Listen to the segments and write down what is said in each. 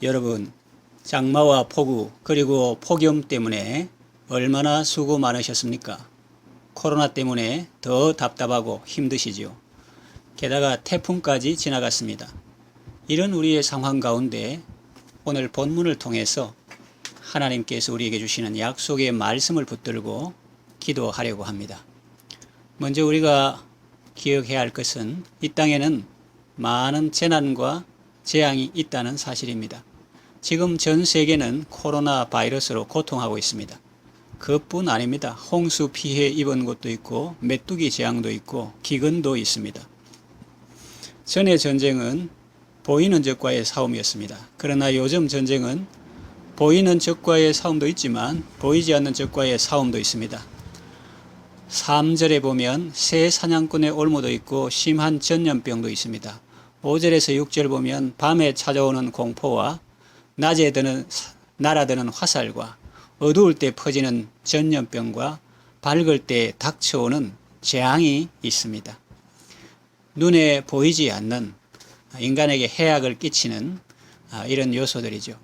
여러분, 장마와 폭우 그리고 폭염 때문에 얼마나 수고 많으셨습니까? 코로나 때문에 더 답답하고 힘드시죠. 게다가 태풍까지 지나갔습니다. 이런 우리의 상황 가운데 오늘 본문을 통해서 하나님께서 우리에게 주시는 약속의 말씀을 붙들고 기도하려고 합니다. 먼저 우리가 기억해야 할 것은 이 땅에는 많은 재난과 재앙이 있다는 사실입니다. 지금 전 세계는 코로나 바이러스로 고통하고 있습니다. 그뿐 아닙니다. 홍수 피해 입은 곳도 있고 메뚜기 재앙도 있고 기근도 있습니다. 전의 전쟁은 보이는 적과의 싸움이었습니다. 그러나 요즘 전쟁은 보이는 적과의 싸움도 있지만 보이지 않는 적과의 싸움도 있습니다. 3절에 보면 새 사냥꾼의 올무도 있고 심한 전염병도 있습니다. 5절에서 6절 보면 밤에 찾아오는 공포와 낮에 날아드는 화살과 어두울 때 퍼지는 전염병과 밝을 때 닥쳐오는 재앙이 있습니다. 눈에 보이지 않는 인간에게 해악을 끼치는 이런 요소들이죠.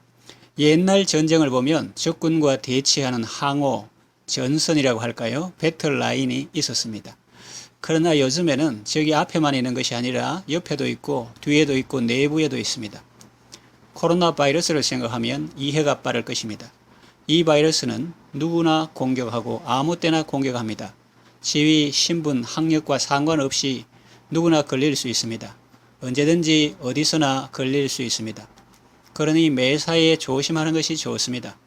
옛날 전쟁을 보면 적군과 대치하는 항호, 전선이라고 할까요? 배틀 라인이 있었습니다. 그러나 요즘에는 저기 앞에만 있는 것이 아니라 옆에도 있고 뒤에도 있고 내부에도 있습니다. 코로나 바이러스를 생각하면 이해가 빠를 것입니다. 이 바이러스는 누구나 공격하고 아무 때나 공격합니다. 지위, 신분, 학력과 상관없이 누구나 걸릴 수 있습니다. 언제든지 어디서나 걸릴 수 있습니다. 그러니 매사에 조심하는 것이 좋습니다.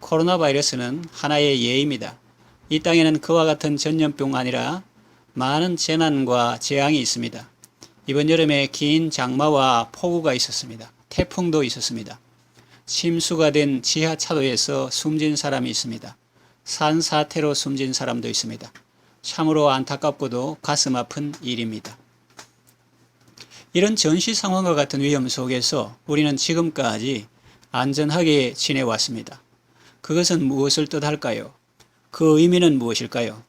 코로나 바이러스는 하나의 예입니다. 이 땅에는 그와 같은 전염병 아니라 많은 재난과 재앙이 있습니다. 이번 여름에 긴 장마와 폭우가 있었습니다. 태풍도 있었습니다. 침수가 된 지하차도에서 숨진 사람이 있습니다. 산사태로 숨진 사람도 있습니다. 참으로 안타깝고도 가슴 아픈 일입니다. 이런 전시 상황과 같은 위험 속에서 우리는 지금까지 안전하게 지내왔습니다. 그것은 무엇을 뜻할까요? 그 의미는 무엇일까요?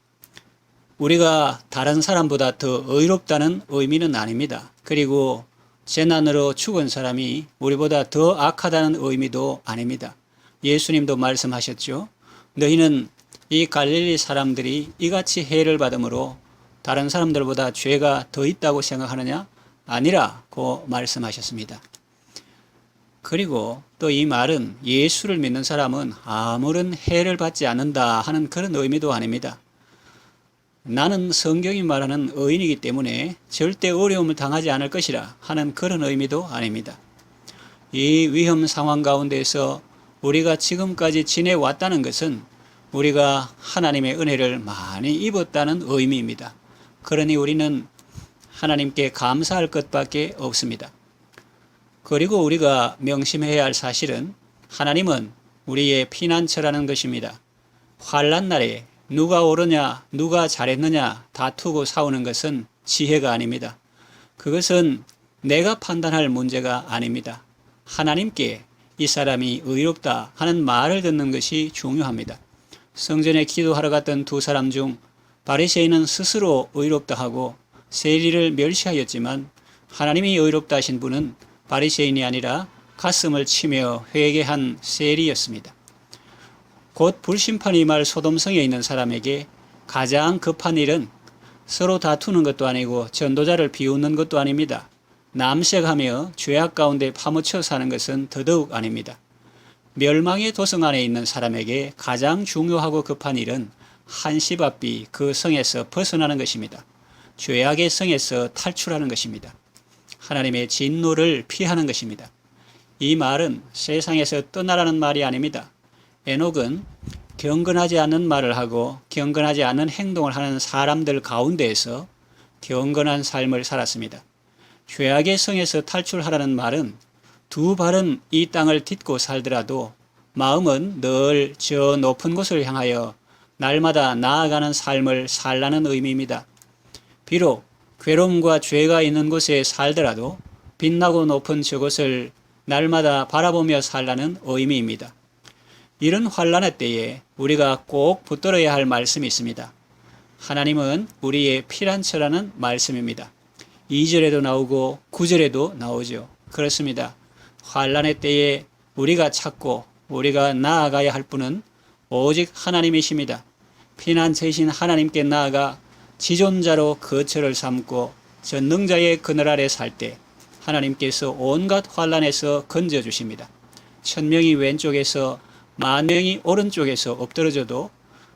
우리가 다른 사람보다 더 의롭다는 의미는 아닙니다. 그리고 재난으로 죽은 사람이 우리보다 더 악하다는 의미도 아닙니다. 예수님도 말씀하셨죠. 너희는 이 갈릴리 사람들이 이같이 해를 받음으로 다른 사람들보다 죄가 더 있다고 생각하느냐? 아니라고 말씀하셨습니다. 그리고 또 이 말은 예수를 믿는 사람은 아무런 해를 받지 않는다 하는 그런 의미도 아닙니다. 나는 성경이 말하는 의인이기 때문에 절대 어려움을 당하지 않을 것이라 하는 그런 의미도 아닙니다. 이 위험 상황 가운데서 우리가 지금까지 지내왔다는 것은 우리가 하나님의 은혜를 많이 입었다는 의미입니다. 그러니 우리는 하나님께 감사할 것밖에 없습니다. 그리고 우리가 명심해야 할 사실은 하나님은 우리의 피난처라는 것입니다. 환난 날에 누가 옳으냐, 누가 잘했느냐 다투고 싸우는 것은 지혜가 아닙니다. 그것은 내가 판단할 문제가 아닙니다. 하나님께 이 사람이 의롭다 하는 말을 듣는 것이 중요합니다. 성전에 기도하러 갔던 두 사람 중 바리새인은 스스로 의롭다 하고 세리를 멸시하였지만 하나님이 의롭다 하신 분은 바리새인이 아니라 가슴을 치며 회개한 세리였습니다. 곧 불심판이 임할 소돔성에 있는 사람에게 가장 급한 일은 서로 다투는 것도 아니고 전도자를 비웃는 것도 아닙니다. 남색하며 죄악 가운데 파묻혀 사는 것은 더더욱 아닙니다. 멸망의 도성 안에 있는 사람에게 가장 중요하고 급한 일은 한시바삐 그 성에서 벗어나는 것입니다. 죄악의 성에서 탈출하는 것입니다. 하나님의 진노를 피하는 것입니다. 이 말은 세상에서 떠나라는 말이 아닙니다. 에녹은 경건하지 않는 말을 하고 경건하지 않는 행동을 하는 사람들 가운데에서 경건한 삶을 살았습니다. 죄악의 성에서 탈출하라는 말은 두 발은 이 땅을 딛고 살더라도 마음은 늘 저 높은 곳을 향하여 날마다 나아가는 삶을 살라는 의미입니다. 비록 괴로움과 죄가 있는 곳에 살더라도 빛나고 높은 저곳을 날마다 바라보며 살라는 의미입니다. 이런 환난의 때에 우리가 꼭 붙들어야 할 말씀이 있습니다. 하나님은 우리의 피난처라는 말씀입니다. 2절에도 나오고 9절에도 나오죠. 그렇습니다. 환난의 때에 우리가 찾고 우리가 나아가야 할 분은 오직 하나님이십니다. 피난처이신 하나님께 나아가 지존자로 거처를 삼고 전능자의 그늘 아래 살 때 하나님께서 온갖 환난에서 건져주십니다. 1000명이 왼쪽에서 10,000명이 오른쪽에서 엎드러져도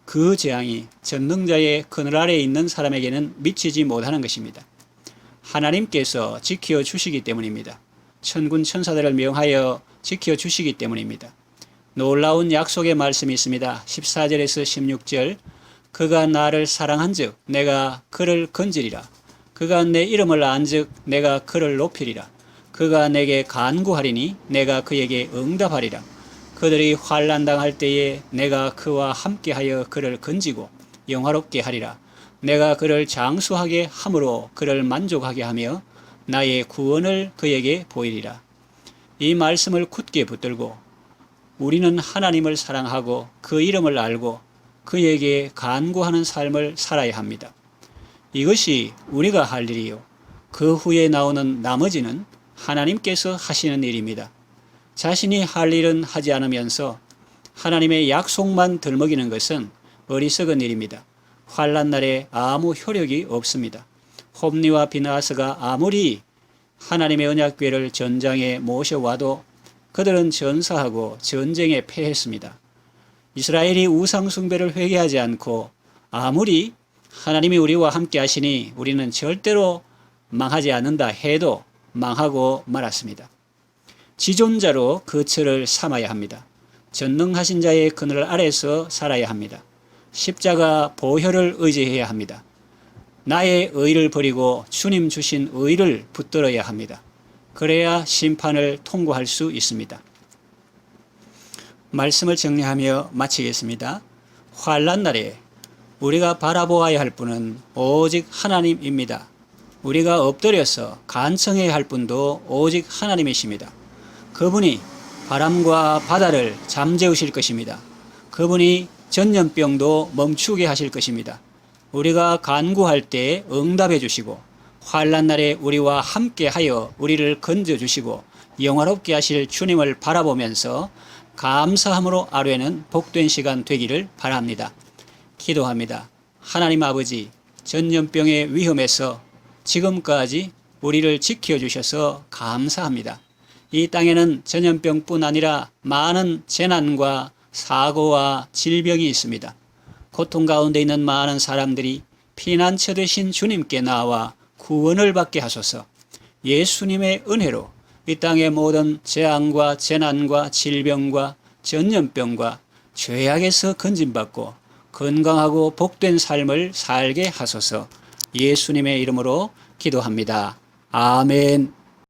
그 재앙이 전능자의 그늘 아래에 있는 사람에게는 미치지 못하는 것입니다. 하나님께서 지켜주시기 때문입니다. 천군 천사들을 명하여 지켜주시기 때문입니다. 놀라운 약속의 말씀이 있습니다. 14절에서 16절 그가 나를 사랑한즉 내가 그를 건지리라. 그가 내 이름을 안즉 내가 그를 높이리라. 그가 내게 간구하리니 내가 그에게 응답하리라. 그들이 환난 당할 때에 내가 그와 함께하여 그를 건지고 영화롭게 하리라. 내가 그를 장수하게 함으로 그를 만족하게 하며 나의 구원을 그에게 보이리라. 이 말씀을 굳게 붙들고 우리는 하나님을 사랑하고 그 이름을 알고 그에게 간구하는 삶을 살아야 합니다. 이것이 우리가 할 일이요. 그 후에 나오는 나머지는 하나님께서 하시는 일입니다. 자신이 할 일은 하지 않으면서 하나님의 약속만 들먹이는 것은 어리석은 일입니다. 환난 날에 아무 효력이 없습니다. 홈리와 비나하스가 아무리 하나님의 언약궤를 전장에 모셔와도 그들은 전사하고 전쟁에 패했습니다. 이스라엘이 우상 숭배를 회개하지 않고 아무리 하나님이 우리와 함께 하시니 우리는 절대로 망하지 않는다 해도 망하고 말았습니다. 지존자로 거처를 삼아야 합니다. 전능하신 자의 그늘 아래서 살아야 합니다. 십자가 보혈을 의지해야 합니다. 나의 의를 버리고 주님 주신 의를 붙들어야 합니다. 그래야 심판을 통과할 수 있습니다. 말씀을 정리하며 마치겠습니다. 환난 날에 우리가 바라보아야 할 분은 오직 하나님입니다. 우리가 엎드려서 간청해야 할 분도 오직 하나님이십니다. 그분이 바람과 바다를 잠재우실 것입니다. 그분이 전염병도 멈추게 하실 것입니다. 우리가 간구할 때 응답해 주시고 환난 날에 우리와 함께하여 우리를 건져주시고 영화롭게 하실 주님을 바라보면서 감사함으로 아뢰는 복된 시간 되기를 바랍니다. 기도합니다. 하나님 아버지, 전염병의 위험에서 지금까지 우리를 지켜주셔서 감사합니다. 이 땅에는 전염병뿐 아니라 많은 재난과 사고와 질병이 있습니다. 고통 가운데 있는 많은 사람들이 피난처 되신 주님께 나와 구원을 받게 하소서. 예수님의 은혜로 이 땅의 모든 재앙과 재난과 질병과 전염병과 죄악에서 건진받고 건강하고 복된 삶을 살게 하소서. 예수님의 이름으로 기도합니다. 아멘.